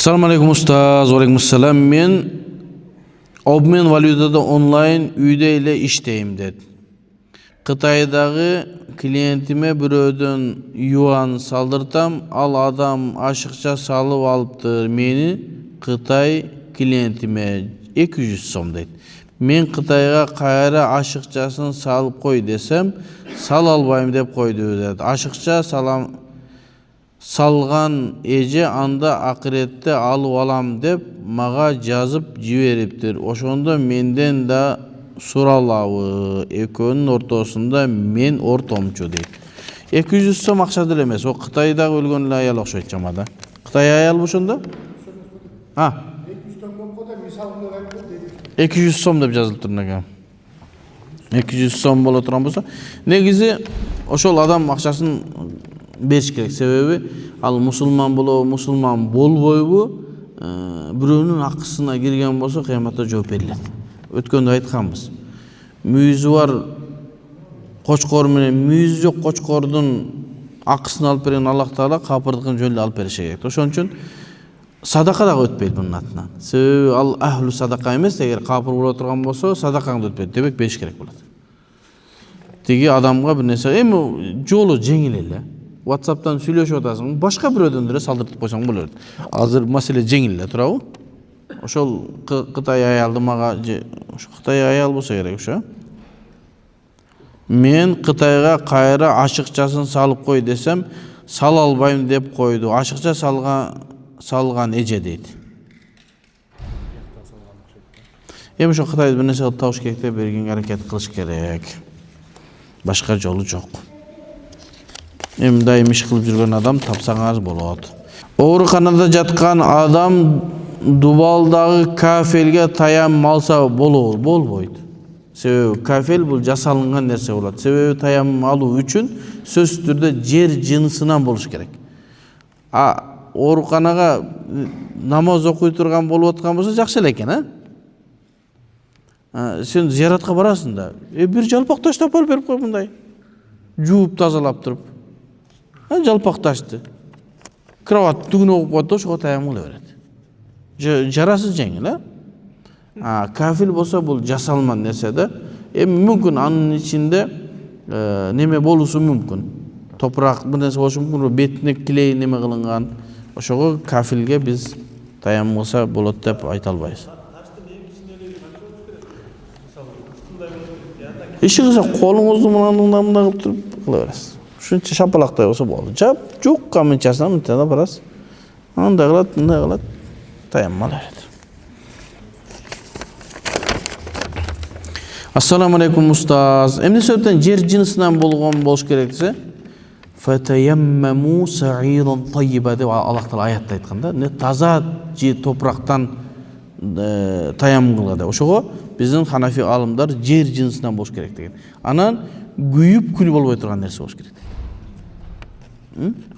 Assalamu alaikum ustaz, alaikum assalam. Men obmen valyutada onlayn uyda ile işteyim dedi. Қытайдағы клиентіме біреуден юан салдыртам, ал адам ашықша салып алыптыр. Мені Қытай клиентіме 200 сом дейді. Мен Қытайға қайра ашықшасын салып қой десем, сал албайым деп қойды деді. Ашықша салған эже анда ақыретте алып алам деп маға жазып жіберіптір. Ошондо менден да суралабы, экөөнүн ортосунда мен ортомчу дейт. 200 сом акча деле эмес, о Кытайдагы өлгөн эле аял окшойт чамада. Кытай аялбы ошондо? 200 сом деп жазылып тур экен. 200 сом боло турган болсо, негизи ошол адам акчасын бериш керек. Себеби ал мусулман болобу, мусулман болбойбу, бирөөнүн акысына кирген болсо кыяматта жооп берилет. Өткөндө айтканбыз. Мүйүзү бар кочкор менен мүйүзү жок кочкордун акысын алып берген Аллах Таала капырдыкын жөн эле алып бериши керек. Ошон үчүн садака дагы өтпөйт мунун атынан. Себеби ал ахлу садака эмес, эгер капыр боло турган болсо садакаңды өтпөйт. Демек бериш керек болот. Тиги адамга бир нерсе, эми жолу жеңил эле. WhatsApp'tan сүйлөшүп атасың, башка бирөөдөн деле салдыртып койсоң болот. Азыр маселе жеңил эле турабы? Ошол Кытай аялды мага, Кытай аял болсо керек ошо. Мен Кытайга кайра ашыкчасын салып кой десем, сал албайм деп койду. Ашыкча салган эже дейт. Эми ошо Кытайды бир нерсе кылып табыш керек деп берген аракет кылыш керек. Башка жолу жок. Эми дайым иш кылып жүргөн адам тапсаңыз болот. Ооруканада жаткан адам Дубалдагы кафелге таям алса болбойт. Себеби кафел бул жасалынган нерсе болот. Себеби таям алуу үчүн сөзсүз түрдө жер жынысынан болуш керек. Ооруканага намаз окуй турган болуп аткан болсо жакшы эле экен, Сен зияратка барасың да, бир жалпак таш тапып берип кой мындай. Жууп тазалап туруп. Жалпак ташты. Кровать түгүнө окуп коет, ошого таям кыла берет. Жарасы жеңил, Кафел болсо бул жасалман нерсе да. Эми мүмкүн анын ичинде неме болуусу мүмкүн. Топурак бир нерсе болушу мүмкүн, бетине клей неме кылынган. Ошого кафелге биз таям кылса болот деп айта албайбыз. Иши кылса колуңузду мындай кылып туруп кыла бересиз. Ушунча шапалактай болсо болду. Жок каменчасынан мынтада барасыз. Андай кылат, мындай кылат. Таям ала берет. Ассаламу алейкум устаз. Эмне себептен жер жынысынан болуш керек десе? Фатаяммаму саидан тайиба деп Аллах Таала аятта айткан да. Не таза же топурактан таям кыла деп. Ошого биздин ханафи алымдар жер жынысынан болуш керек деген. Анан күйүп күл болбой турган нерсе болуш керек.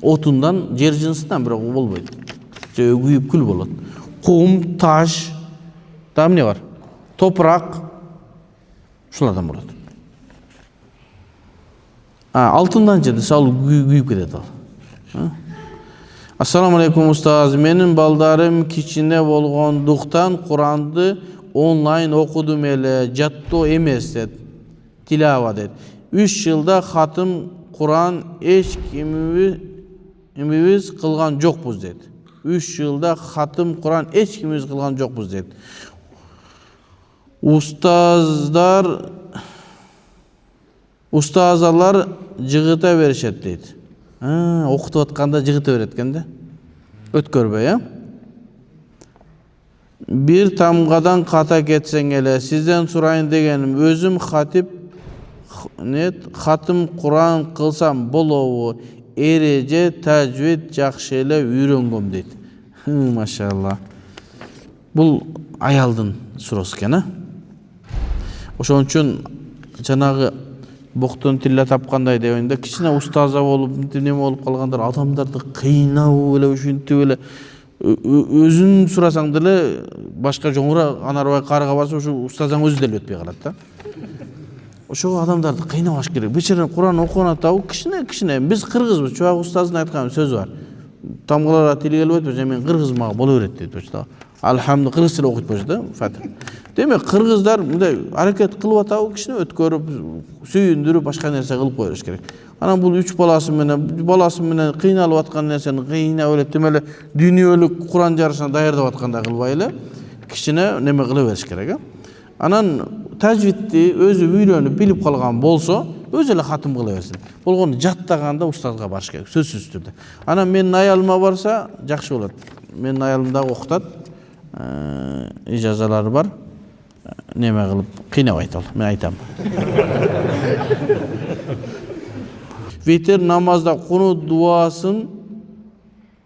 Отундан жер жынысынан бирок болбойт. Же күйүп күл болот. Кум, таш, там не бар? Топурак, шулардан болот. Алтындан же десе ал күйүп кетет ал. Ассаламу алейкум устаз. Менин балдарым кичине болгондуктан Куранды онлайн окудум эле, жаттоо эмес дет. Тилава дет. 3 жылда хатым Куран эч кимибиз кылган жокпуз дет. 3 жылда хатым Куран эч кимибиз кылган жокпуз дет. Устазалар жыгыта беришет дейт. Окутуп атканда жыгыта берет экен да. Өткөрбөй, Бир тамгадан ката кетсең эле, сизден сурайын дегеним, өзүм хатым Куран кылсам болобу? Эреже тажвид жакшы эле үйрөнгөм дейт. Машалла. Бул аялдын суроосу экен, Ошон үчүн жанагы боктон тиле тапкандай дегенде кичине устаза болуп, неме болуп калгандар адамдарды кыйнап эле ушинтип эле өзүн сурасаң деле башка жоңура анарбай карыга барса ушу устазаң өзү деле өтпөй калат да. Ошого адамдарды кыйнабаш керек. Бечерен Куран окуган атабы кичине биз кыргызбыз, чубак устаздын айткан сөзү бар. тамгаларга тили келбейт болсо мен кыргыз мага боло берет дейт болчу. Алхамду кыргыз тили окуйт болчу да Фатиха. Демек кыргыздар мындай аракет кылып атабы кишини өткөрүп, сүйүндүрүп, башка нерсе кылып коюш керек. Анан бул 3 баласы менен кыйналып аткан нерсени кыйнап эле тим эле дүйнөлүк Куран жарышына даярдап аткандай кылбай эле кичине неме кыла бериш керек. Анан тажвидти өзү үйрөнүп билип калган болсо, өзү эле хатым кыла берсин. Болгону жаттаганда устазга барыш керек, сөзсүз түрдө. Анан менин аялыма барса, жакшы болот. Менин аялым дагы окутат. Ижазалары бар. Неме кылып кыйнабайт ал. Мен айтам. Витр намазда кунут дуасынан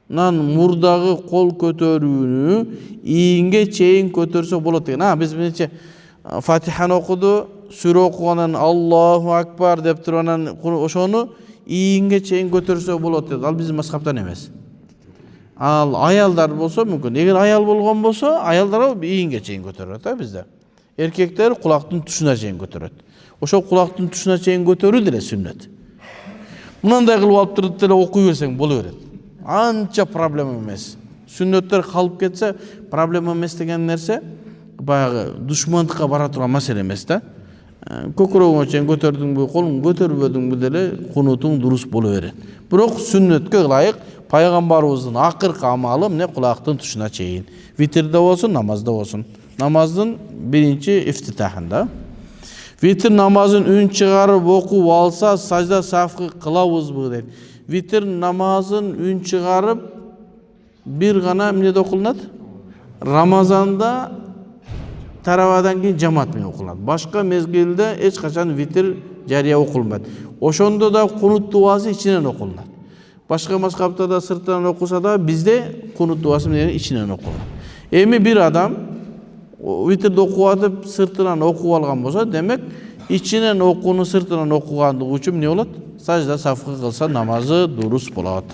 мурдагы кол көтөрүүнү ийинге чейин көтөрсө болот деген. Биз менче Фатиханы окуду, сүрө окугандан Аллаху акбар деп туруп анан ошону ийинге чейин көтөрсө болот dedi. Ал биздин мазхабтан эмес. Ал аялдар болсо мүмкүн. Эгер аял болгон болсо, аялдар ийинге чейин көтөрөт бизде. Эркектер кулактын тушуна чейин көтөрөт. Ошо кулактын тушуна чейин көтөрүү деле сүннөт. Мынандай кылып алып туруп деле окуй берсең боло берет. Анча проблема эмес. Сүннөттөр калып кетсе, проблема эмес деген нерсе баягы душмандыкка бара турган маселе эмес да. Көкөрөгүңө чейин көтөрдүңбү, колуң көтөрбөдүңбү деле кунутуң дурус боло берет. Бирок сүннөткө ылайык пайгамбарыбыздын акыркы амалы эмне кулактын тушуна чейин. Витрде болсун, намазда болсун. Намаздын биринчи ифтитахында. Витр намазын үн чыгарып окуп алса, сажда сафкы кылабызбы дейт. Витр намазын үн чыгарып бир гана эмнеде окулат? Рамазанда таравадан кийин жамаат менен окулат. Башка мезгилде эч качан витр жарыя окулбайт. Ошондо да кунут дуасы ичинен окулат. Башка мазхабта да сыртынан окуса да бизде кунут дуасы менен ичинен окулат. Эми бир адам витрди окуп атып сыртынан окуп алган болсо, демек ичинен окууну сыртынан окугандыгы үчүн эмне болот? Сажда сафкы кылса намазы дурус болот.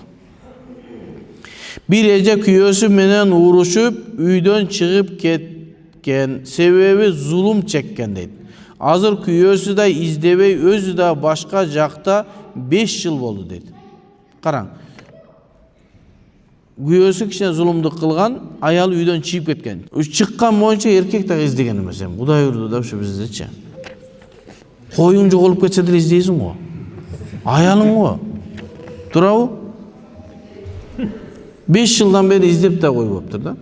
Бир эже күйөөсү менен урушуп, үйдөн чыгып кеткен, себеби зулум чеккен дейт. Азыр күйөөсү да издебей, өзү да башка жакта 5 жыл болду дейт. Караң. Күйөөсү кичине зулумдук кылган, аял үйдөн чыгып кеткен. Чыккан боюнча эркек дагы издеген эмес. Кудай урду да ушу биздечи. Коюң жоголуп кетсе деле издейсиң го. Аялың го. Турабы? 5 жылдан бери издеп да койбоптур да.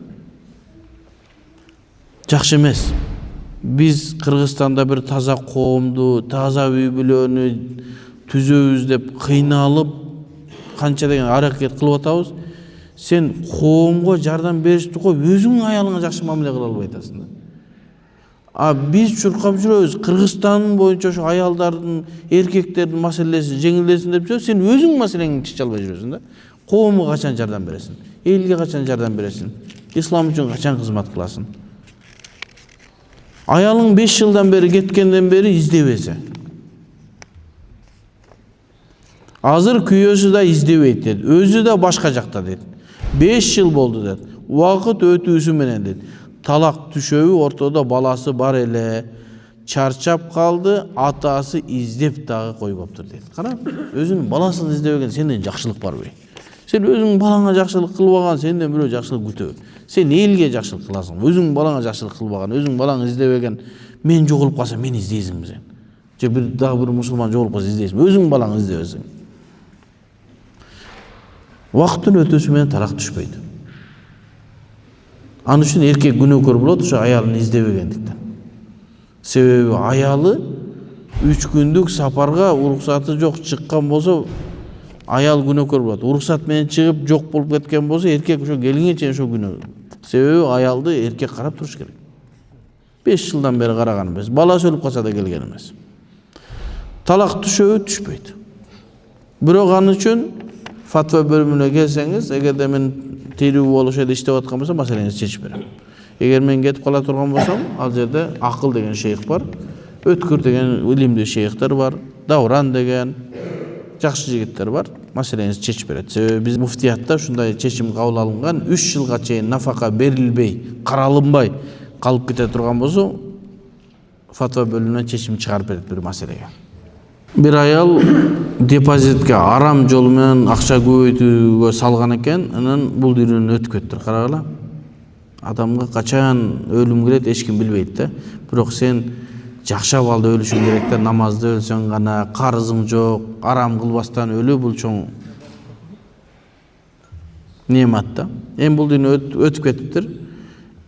Жакшы эмес. Биз Кыргызстанда бир таза коомду, таза үй бүлөнү түзөбүз деп кыйналып, канча деген аракет кылып атабыз. Сен коомго жардам беришти коюп, өзүң аялыңа жакшы мамиле кыла албай атасың да. Биз чуркап жүрөбүз. Кыргызстан боюнча ошо аялдардын, эркектердин маселеси жеңилдесин деп жүрөбүз. Сен өзүң маселеңди чече албай жүрөсүң да. Коомго качан жардам бересиң? Элге качан жардам бересиң? Ислам үчүн качан кызмат кыласың? Аялың 5 жылдан бери кеткенден бери издебесе. Азыр күйөөсү да издебейт дейт. Өзү да башка жакта дейт. 5 жыл болду дейт. Убакыт өтүүсү менен дейт. Талак түшөбү, ортодо баласы бар эле. Чарчап калды, атасы издеп дагы койбоптур дейт. Кара, өзүнүн баласын издебеген сенден жакшылык барбы? Сен өзүң балаңа жакшылык кылбаган, сенден бирөө жакшылык күтөбү. Сен элге жакшылык кыласың. Өзүң балаңа жакшылык кылбаган, өзүң балаң издебеген, мен жоголуп калсам мени издейсиңби сен? Же дагы бир мусулман жоголуп калса издейсиңби? Өзүң балаңы издебесең. Вакыттын өтүүсү менен талак түшпөйт. Аны үчүн эркек күнөөкөр болот ошо аялын издебегендиктен. Себеби аялы 3 күндүк сапарга уруксаты жок чыккан болсо, аял күнөөкөр болот. Уруксат менен чыгып жок болуп кеткен болсо, эркек ошо келинге чейин ошо күнөө. Себеби аялды эркек карап туруш керек. 5 жылдан бери караган эмес. Баласы өлүп калса да келген эмес. Талак түшөбү, түшпөйт. Бирок аны үчүн фатва бөлүмүнө келсеңиз, эгерде мен тилүү болуш эле иштеп аткан болсом, маселеңизди чечип берем. Эгер мен кетип кала турган болсом, ал жерде Акыл деген шейх бар, Өткүр деген илимдүү шейхтер бар, Давран деген жакшы жигиттер бар. Маселеңизди чечип берет. Себеби биз муфтиятта ушундай чечим кабыл алынган, 3 жылга чейин нафака берилбей, каралынбай калып кете турган болсо, фатва бөлүмүнөн чечим чыгарып берет бир маселеге. Bir ayal депозитке арам жол менен акча көбөйтүүгө салган экен, анан бул дүйрөнү өтүп кетти. Карагыла. Адамга качан өлүм келет эч ким билбейт да. Бирок сен жакшап алды өлүшүң керек да, намазды өлсөң гана, карызың жок, арам кылбастан өлүү бул чоң немат да. Эми бул дүйнө өтүп кетиптир.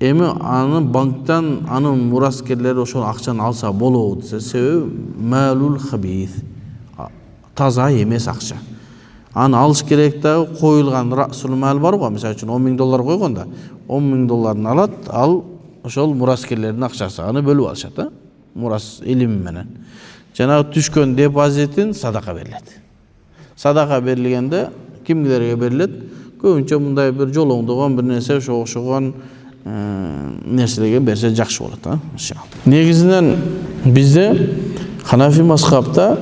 Эми аны банктан анын мураскерлери ошол акчаны алса болобу десе, себеби малул хабис. Таза эмес акча. Аны алыш керек дагы коюлган расул мал бар го, мисалы үчүн $10,000 койгондо, $10,000 алат, ал ошол мураскерлердин акчасы, аны бөлүп алышат да. Мурас илими менен. Жанагы түшкөн депозитин садака берилет. Садака берилгенде кимдерге берилет? Көбүнчө мындай бир жолоңдогон бир нерсе, окшогон нерселерге берсе жакшы болот да. Негизинен бизде Ханафи мазхабта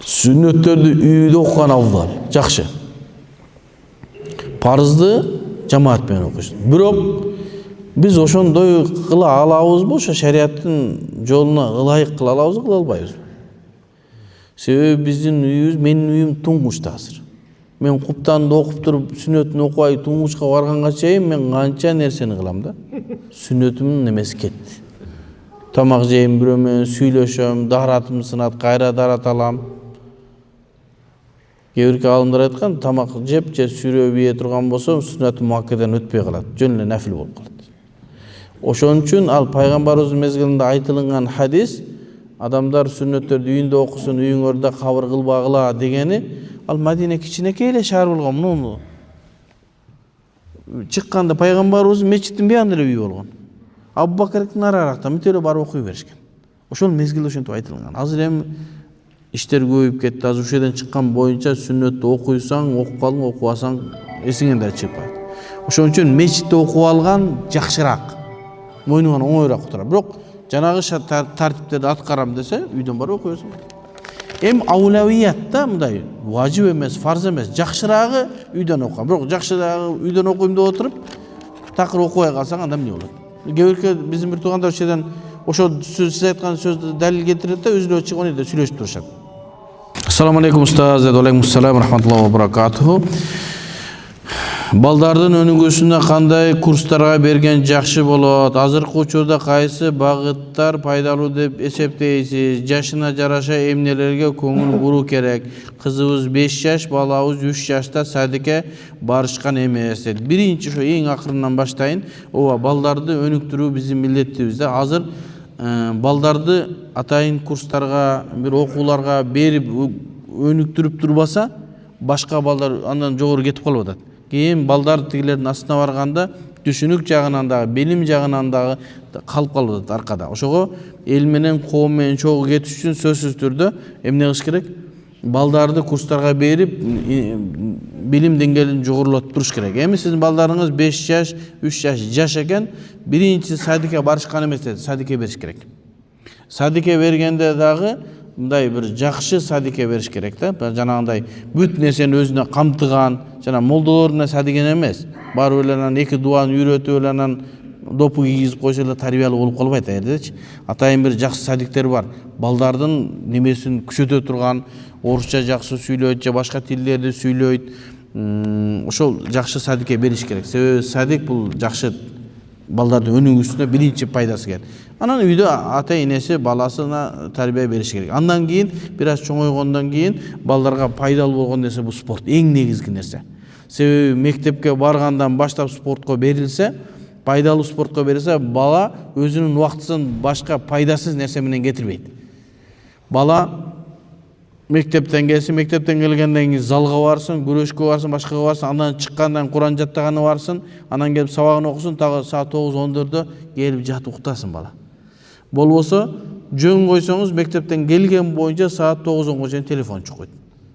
сүннөттөрдү үйдө окуган абзал, жакшы. Парызды жамаат менен окуйсуң. Бирок биз ошондой кыла алабызбы, ошо шариаттын жолуна ылайык кыла алабызбы, кыла албайбызбы? Себеби биздин үйүбүз, менин үйүм туңгучта азыр. Мен куптанды окуп туруп, сүннөтүн окубай туңгучка барганга чейин мен канча нерсени кылам да. Сүннөтүмдүн немеси кетти. Тамак жейм, бирөө менен сүйлөшөм, даратым сынат, кайра дарат алам. Кээ бир алымдар айткан, тамак жеп же сүрөө бие турган болсо, сүннөт муаккаден өтпөй калат, жөн эле нафил болуп калат. Ошон үчүн ал пайгамбарыбыздын мезгилинде айтылган хадис, адамдар сүннөттөрдү үйүндө окусун, үйүңөрдө кабыр кылбагыла дегени, ал Мадина кичинекей эле шаар болгон. Муну чыкканда пайгамбарыбыз мечиттин баягында эле үй болгон. Абу Бакрдин араракта мынтип эле барып окуй беришкен. Ошол мезгилде ошентип айтылган. Азыр эми иштер көбөйүп кетти. Азыр ушул жерден чыккан боюнча сүннөттү окуйсаң, окуп калдың, окубасаң эсиңен да чыкпайт. Ошон үчүн мечитте окуп алган жакшыраак. Мойнуңан оңоюраак отурат. Бирок жанагы тартиптерди аткарам десе, үйдөн барып окуйсуң. Эми аулавиятта мындай важип эмес, фарз эмес, жакшыраагы үйдөн окуган. Бирок жакшыраагы үйдөн окуйм деп отуруп, такыр окубай калсаң анда эмне болот? Кээ биздин бир туугандар ошол жерден ошо сиз айткан сөздү далил келтирет да, өзүнө чыгып онда сүйлөшүп турушат. Ассаламу алейкум устаз, алейкум ассалам, рахматуллахи ва баракатуху. Балдардын өнүгүүсүнө кандай курстарга берген жакшы болот? Азыркы учурда кайсы багыттар пайдалуу деп эсептейсиз? Жашына жараша эмнелерге көңүл буруу керек? Кызыбыз 5 жаш, балабыз 3 жашта садикке барышкан эмес. Биринчи ошо эң акырынан баштайын. Ооба, балдарды өнүктүрүү биздин милдетибиз да. Азыр балдарды атайын курстарга, бир окууларга берип өнүктүрүп турбаса, башка балдар андан жогору кетип калып атат. Кийин балдар тигилердин астына барганда түшүнүк жагынан дагы, билим жагынан дагы калып калып атат аркада. Ошого эл менен, коом менен чогуу кетиш үчүн сөзсүз түрдө эмне кылыш керек? Балдарды курстарга берип, билим деңгээлин жогорулатып туруш керек. Эми сиздин балдарыңыз 5 жаш, 3 жаш экен, биринчи садикке барышкан эмес деди, садикке бериш керек. Садикке бергенде дагы мындай бир жакшы садикке бериш керек да. Жанагындай бүт нерсени өзүнө камтыган, жана молдолордун садиген эмес. Барып эле анан 2 дуаны үйрөтүп эле анан допу кийгизип койсо эле тарбиялуу болуп калбайт аердечи. Атайын бир жакшы садиктер бар. Балдардын немесин күчөтө турган, орусча жакшы сүйлөйт же башка тилдерди сүйлөйт. Ошол жакшы садикке бериш керек. Себеби садик бул жакшы балдардын өнүгүүсүнө биринчи пайдасы келет. Анан үйдө ата энеси баласына тарбия бериш керек. Андан кийин бир аз чоңойгондон кийин балдарга пайдалуу болгон нерсе бул спорт, эң негизги нерсе. Себеби мектепке баргандан баштап спортко берилсе, пайдалуу спортко берилсе, бала өзүнүн убактысын башка пайдасыз нерсе менен кетирбейт. Бала мектептен келсин, мектептен келгенден кийин залга барсын, күрөшкө барсын, башкага барсын, андан чыккандан Куран жаттаганы барсын, анан келип сабагын окусун, тагы саат 9-10 келип жатып уктасын бала. Болбосо жөн койсоңуз мектептен келген боюнча саат 9-10 чейин телефон чукпайт.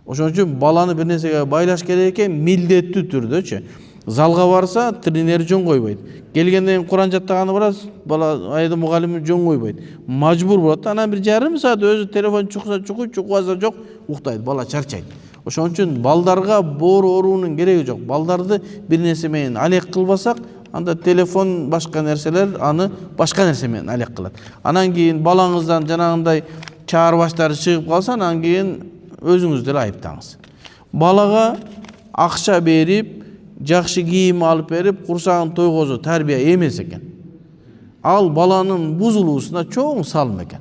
Ошон үчүн баланы бир нерсеге байлаш керек экен, милдеттүү түрдөчү. Залга барса, тренер жөн койбойт. Келгенден Куран жаттаганы барат, бала айда мугалими жөн койбойт. Мажбур болот. Анан бир жарым саат өзү телефон чукса чукуйт, чукпаса жок, уктайт, бала чарчайт. Ошон үчүн балдарга боор оорунун кереги жок. Балдарды бир нерсе менен алек кылбасак, анда телефон башка нерселер аны башка нерсе менен алек кылат. Анан кийин балаңыздан жанагындай çağır başları çıkıp kalsa andan keyin özüңüzдөр ayıptаңыз. Balaga akça berip, жақшы кийим алып берip, курсагын тойгозуу тарбия эмес экен. Ал баланын бузулуусуна чоң салым экен.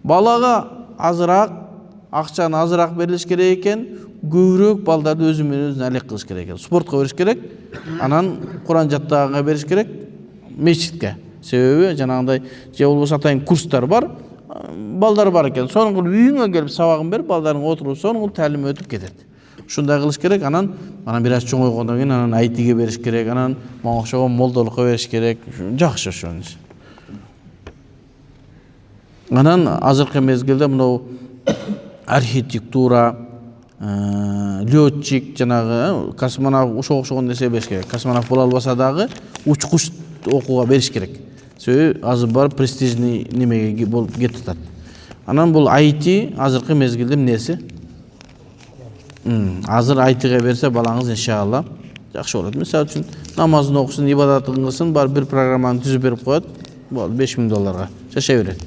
Балага азыраак акчаны азыраак берилиш керек экен, көбүрөөк балдарды өзү менен өзүнө алек кылыш керек экен. Спортко бериш керек, анан Куран жаттаганга бериш керек, мечитке. Себеби жанагындай же болбосо атайын курстар бар, балдар бар экен. Сонун кылып үйүңө келип сабагын берип, балдарын отуруп, сонун кылып талим өтүп кетет. Ушундай кылыш керек, анан бир аз чоңойгондон кийин анан айтиге бериш керек, анан мага окшогон молдолукка бериш керек. Жакшы ошон. Анан азыркы мезгилде мынау архитектура, летчик, жанагы космонавт ошого окшогон нерсе бериш керек. Космонавт боло албаса дагы учкуч окууга бериш керек. Себеби азыр бар престижный немеге болуп кетип атат. Анан бул IT азыркы мезгилде эмнеси? Азыр айтыга берсе балаңыз иншалла жакшы болот. Мисалы үчүн намазын окусын, ибадатын кылсын, бар бир программаны түзүп берип коет, бул $5000 жашай берет.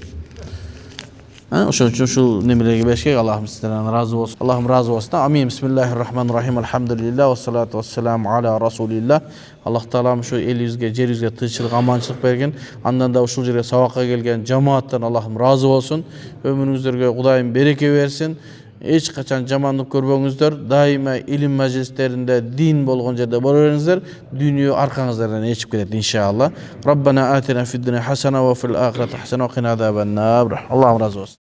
Ошон үчүн ушул немелерге бериш керек. Аллахым сиздерден разы болсун. Аллахым разы болсун. Амин. Бисмиллахир-рахманир-рахим. Алхамдулилlah ва салату вассаламу аля расулилlah. Аллах таалам ушу элибизге, жерибизге тынччылык, аманчылык берген. Андан да ушул жерге сабакка келген жамааттан Аллахым разы болсун. Өмүрүңүздөргө Кудайым береке берсин. Эч качан жамандык көрбөңүздөр. Дайыма илим мажлистеринде, дин болгон жерде боло бериңиздер. Дүйнө аркаңыздардан ичип кетет иншалла. Раббана атина фид дуnya хасана ва фил ахирати хасана ва кина азабан нар. Аллахым разы болсун.